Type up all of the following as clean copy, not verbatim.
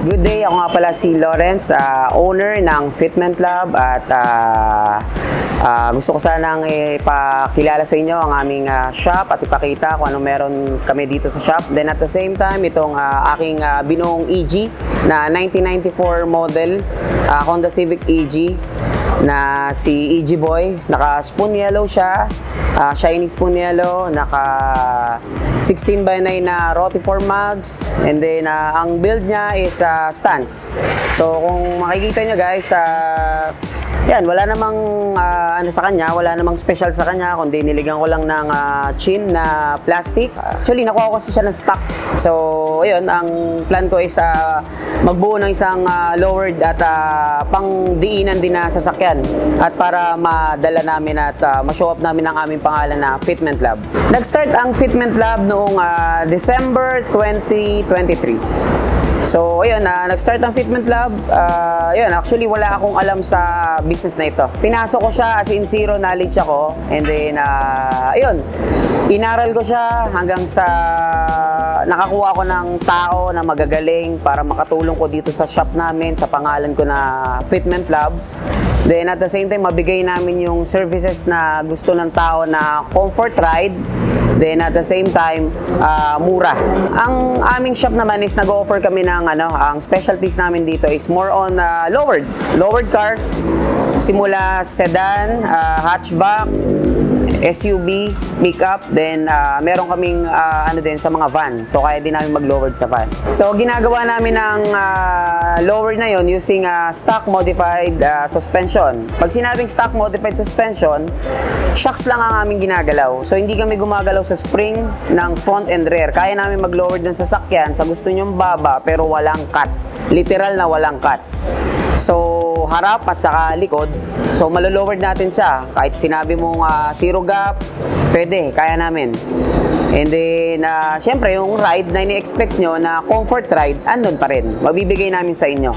Good day, ako nga pala si Lawrence, owner ng Fitment Lab at gusto ko sanang ipakilala sa inyo ang aming shop at ipakita kung ano meron kami dito sa shop. Then at the same time, itong aking binuong EG na 1994 model Honda Civic EG na si EG Boy. Naka spoon yellow siya, shiny spoon yellow, naka 16x9 na Rotiform mags, and then ang build niya is stance. So kung makikita nyo guys, yan, wala namang ano sa kanya, wala namang special sa kanya, kundi niligan ko lang ng chin na plastic. Actually, nakuha ko kasi siya ng stock. So, ayun, ang plan ko is magbuo ng isang lowered at pang-diinan din na sasakyan. At para madala namin at ma-show up namin ang aming pangalan na Fitment Lab. Nag-start ang Fitment Lab noong December 2023. So, ayun, nag-start ang Fitment Lab. Ayun, actually, wala akong alam sa business na ito. Pinasok ko siya as in zero knowledge ako. And then, ayun, inaral ko siya hanggang sa nakakuha ko ng tao na magagaling para makatulong ko dito sa shop namin, sa pangalan ko na Fitment Lab. Then, at the same time, mabigay namin yung services na gusto ng tao na comfort ride. Then at the same time, mura. Ang aming shop naman is nag-offer kami ng ang specialties namin dito is more on lowered cars, simula sedan, hatchback, SUV, pickup, then meron kaming din sa mga van. So kaya din namin mag-lowered sa van. So ginagawa namin ng lowered na yon using stock modified suspension. Pag sinabing stock modified suspension, shocks lang ang aming ginagalaw. So hindi kami gumagalaw sa spring ng front and rear. Kaya namin mag-lowered ng sasakyan sa gusto nyong baba pero walang cut. Literal na walang cut. So, harap at saka likod. So, malo-lowered natin siya. Kahit sinabi mong zero gap, pwede, kaya namin. And then, syempre, yung ride na ini-expect nyo na comfort ride, andun pa rin. Mabibigay namin sa inyo.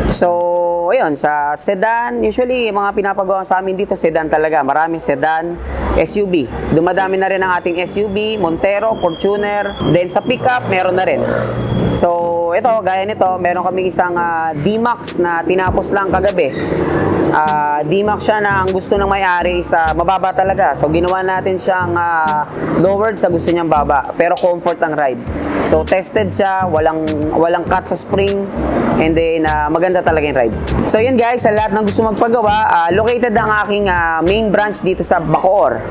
So, ayun, sa sedan, usually, mga pinapagawa sa amin dito, sedan talaga. Maraming sedan, SUV. Dumadami na rin ang ating SUV, Montero, Fortuner. Then, sa pickup, meron na rin. So, ito, gaya nito, meron kami isang D-Max na tinapos lang kagabi. D-Max siya na ang gusto ng may-ari is mababa talaga. So, ginawa natin siyang lowered sa gusto niyang baba. Pero comfort ang ride. So, tested siya, walang cut sa spring. And then, maganda talaga yung ride. So, yun guys, sa lahat ng gusto magpagawa, located ang aking main branch dito sa Bacoor.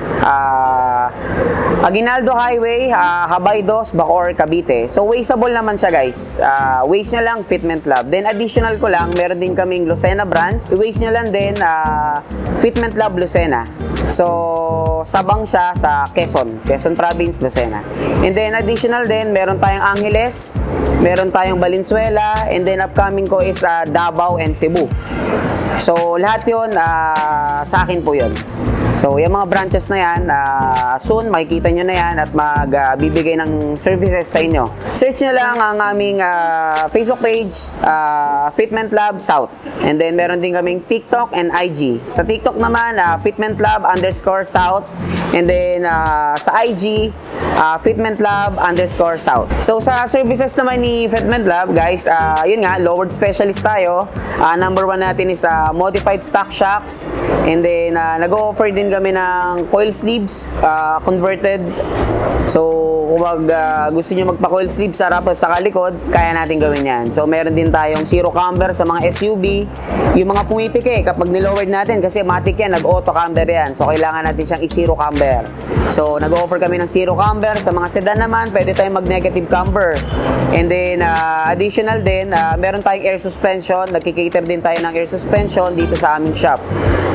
Aguinaldo Highway, Habaydos, Bacoor, Cavite. So, wasteable naman siya guys. Waste nyo lang, Fitment Lab. Then, additional ko lang, meron din kaming Lucena branch. I-waste nyo lang din, Fitment Lab Lucena. So, sabang siya sa Quezon Province, Lucena. And then, additional din, meron tayong Angeles, meron tayong Valenzuela, and then upcoming ko is Davao and Cebu. So, lahat yun, sa akin po yun. So, yung mga branches na yan, soon makikita nyo na yan at magbibigay ng services sa inyo. Search nyo lang ang aming Facebook page, Fitment Lab South. And then, meron din kaming TikTok and IG. Sa TikTok naman, Fitment Lab _South. And then, sa IG, Fitment Lab _South. So, sa services naman ni Fitment Lab, guys, yun nga, lowered specialist tayo. Number 1 natin is modified stock shocks. And then, nag-offer din kami ng coil sleeves, converted. So, kung gusto nyo magpa-coil sleeves sa harap at sa likod, kaya natin gawin yan. So, meron din tayong zero camber sa mga SUV. Yung mga pumipike, kapag nilowered natin, kasi matic yan, nag-auto camber yan. So, kailangan natin siyang i-zero camber. So, nag-offer kami ng zero camber. Sa mga sedan naman, pwede tayong mag-negative camber. And then, additional din, meron tayong air suspension. Nagkikater din tayo ng air suspension dito sa aming shop.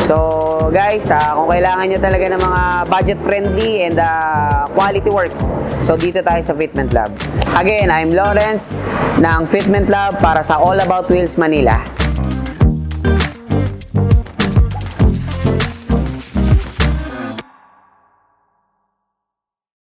So, guys, kung kailangan nyo talaga ng mga budget-friendly and quality works, so dito tayo sa Fitment Lab. Again, I'm Lawrence ng Fitment Lab para sa All About Wheels Manila.